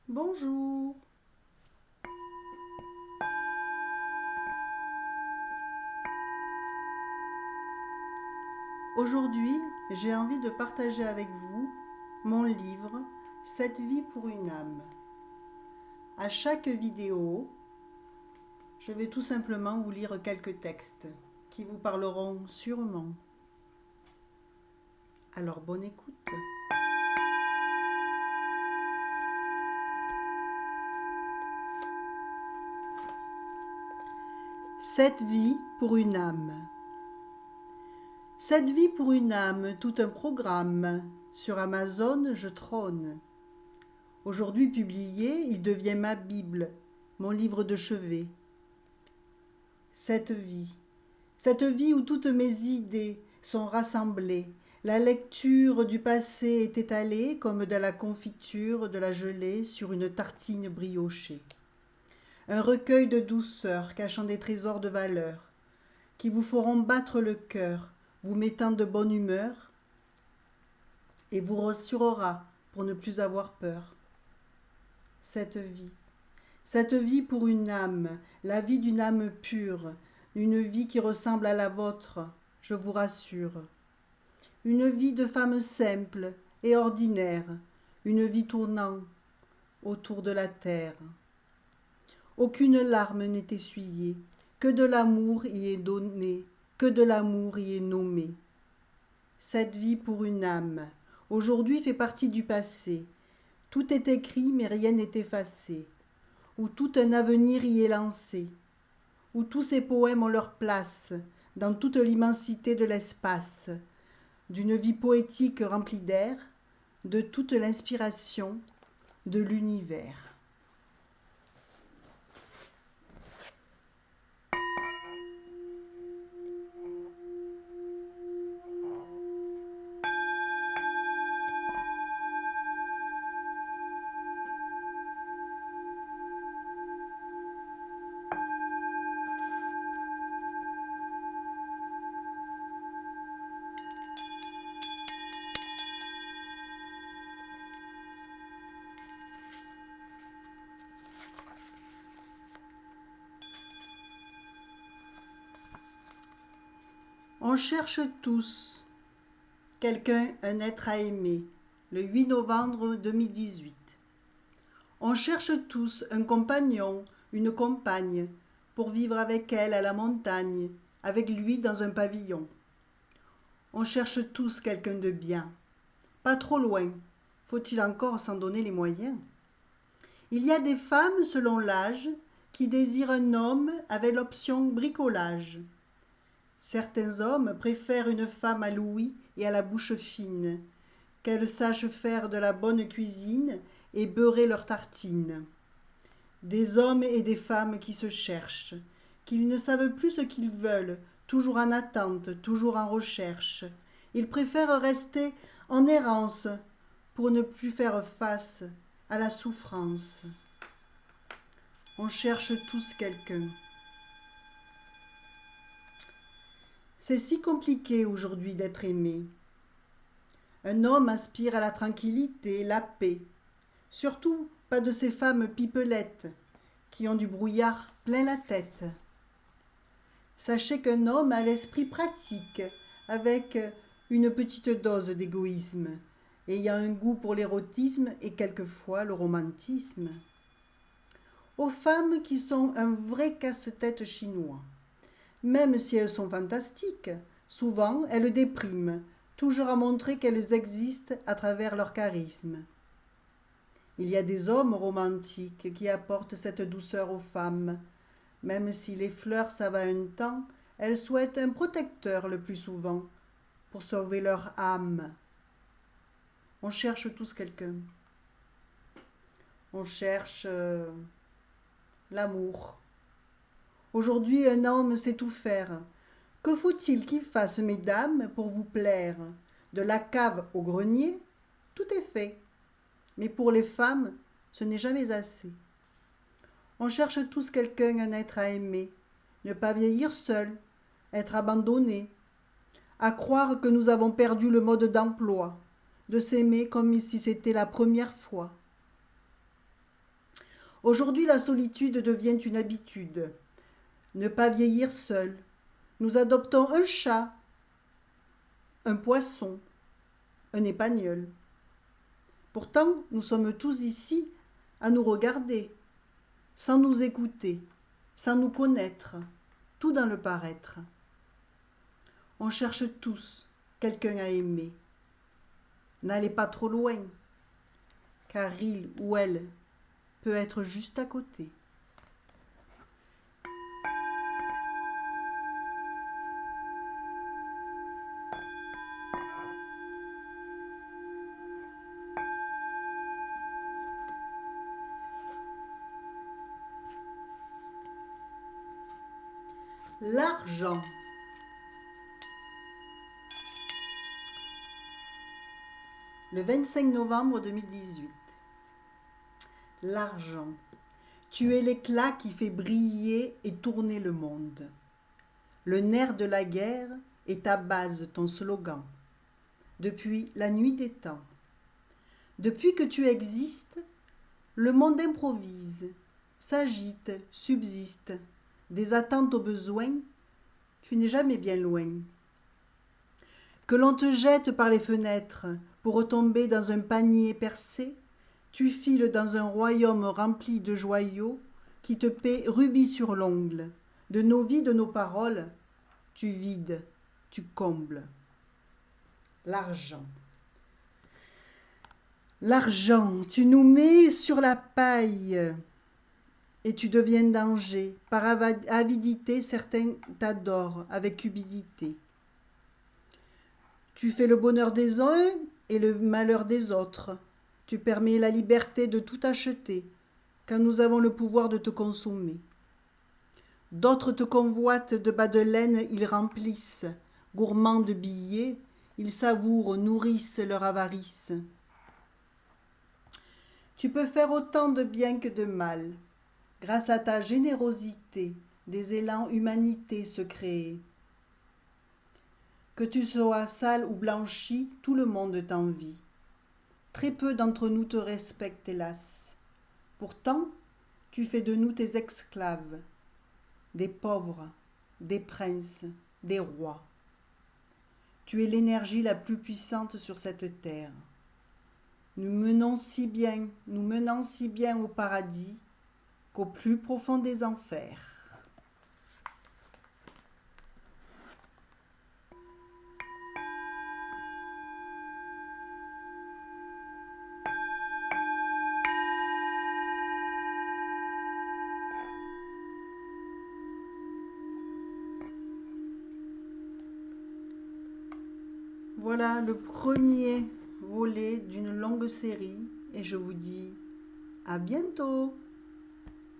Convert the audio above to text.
Bonjour. Aujourd'hui, j'ai envie de partager avec vous mon livre Cette vie pour une âme. À chaque vidéo, je vais tout simplement vous lire quelques textes qui vous parleront sûrement. Alors bonne écoute. Cette vie pour une âme. Cette vie pour une âme, tout un programme. Sur Amazon, je trône. Aujourd'hui publié, il devient ma Bible, mon livre de chevet. Cette vie où toutes mes idées sont rassemblées, la lecture du passé est étalée comme de la confiture, de la gelée sur une tartine briochée. Un recueil de douceur cachant des trésors de valeur, qui vous feront battre le cœur, vous mettant de bonne humeur, et vous rassurera pour ne plus avoir peur. Cette vie pour une âme, la vie d'une âme pure, une vie qui ressemble à la vôtre, je vous rassure. Une vie de femme simple et ordinaire, une vie tournant autour de la terre. Aucune larme n'est essuyée, que de l'amour y est donné, que de l'amour y est nommé. Cette vie pour une âme, aujourd'hui fait partie du passé. Tout est écrit mais rien n'est effacé, où tout un avenir y est lancé, où tous ces poèmes ont leur place, dans toute l'immensité de l'espace, d'une vie poétique remplie d'air, de toute l'inspiration de l'univers. On cherche tous quelqu'un, un être à aimer, le 8 novembre 2018. On cherche tous un compagnon, une compagne, pour vivre avec elle à la montagne, avec lui dans un pavillon. On cherche tous quelqu'un de bien, pas trop loin, faut-il encore s'en donner les moyens. Il y a des femmes selon l'âge qui désirent un homme avec l'option bricolage. Certains hommes préfèrent une femme à l'ouïe et à la bouche fine, qu'elle sache faire de la bonne cuisine et beurrer leurs tartines. Des hommes et des femmes qui se cherchent, qui ne savent plus ce qu'ils veulent, toujours en attente, toujours en recherche. Ils préfèrent rester en errance pour ne plus faire face à la souffrance. On cherche tous quelqu'un. C'est si compliqué aujourd'hui d'être aimé. Un homme aspire à la tranquillité, la paix. Surtout pas de ces femmes pipelettes qui ont du brouillard plein la tête. Sachez qu'un homme a l'esprit pratique, avec une petite dose d'égoïsme, ayant un goût pour l'érotisme et quelquefois le romantisme. Aux femmes qui sont un vrai casse-tête chinois. Même si elles sont fantastiques, souvent elles dépriment, toujours à montrer qu'elles existent à travers leur charisme. Il y a des hommes romantiques qui apportent cette douceur aux femmes. Même si les fleurs savent à un temps, elles souhaitent un protecteur le plus souvent, pour sauver leur âme. On cherche tous quelqu'un. On cherche l'amour. Aujourd'hui, un homme sait tout faire. Que faut-il qu'il fasse, mesdames, pour vous plaire? De la cave au grenier, tout est fait. Mais pour les femmes, ce n'est jamais assez. On cherche tous quelqu'un, un être à aimer, ne pas vieillir seul, être abandonné, à croire que nous avons perdu le mode d'emploi, de s'aimer comme si c'était la première fois. Aujourd'hui, la solitude devient une habitude. Ne pas vieillir seul. Nous adoptons un chat, un poisson, un épagnol. Pourtant, nous sommes tous ici à nous regarder, sans nous écouter, sans nous connaître, tout dans le paraître. On cherche tous quelqu'un à aimer. N'allez pas trop loin, car il ou elle peut être juste à côté. L'argent. Le 25 novembre 2018. L'argent. Tu es l'éclat qui fait briller et tourner le monde. Le nerf de la guerre est ta base, ton slogan. Depuis la nuit des temps. Depuis que tu existes, le monde improvise, s'agite, subsiste. Des attentes aux besoins, tu n'es jamais bien loin. Que l'on te jette par les fenêtres pour retomber dans un panier percé, tu files dans un royaume rempli de joyaux qui te paient rubis sur l'ongle. De nos vies, de nos paroles, tu vides, tu combles. L'argent. L'argent, tu nous mets sur la paille et tu deviens danger. Par avidité, certains t'adorent avec cupidité. Tu fais le bonheur des uns et le malheur des autres. Tu permets la liberté de tout acheter, quand nous avons le pouvoir de te consommer. D'autres te convoitent de bas de laine, ils remplissent. Gourmands de billets, ils savourent, nourrissent leur avarice. Tu peux faire autant de bien que de mal. Grâce à ta générosité, des élans humanité se créent. Que tu sois sale ou blanchi, tout le monde t'envie. Très peu d'entre nous te respectent, hélas. Pourtant, tu fais de nous tes esclaves, des pauvres, des princes, des rois. Tu es l'énergie la plus puissante sur cette terre. Nous menons si bien au paradis qu'au plus profond des enfers. Voilà le premier volet d'une longue série et je vous dis à bientôt.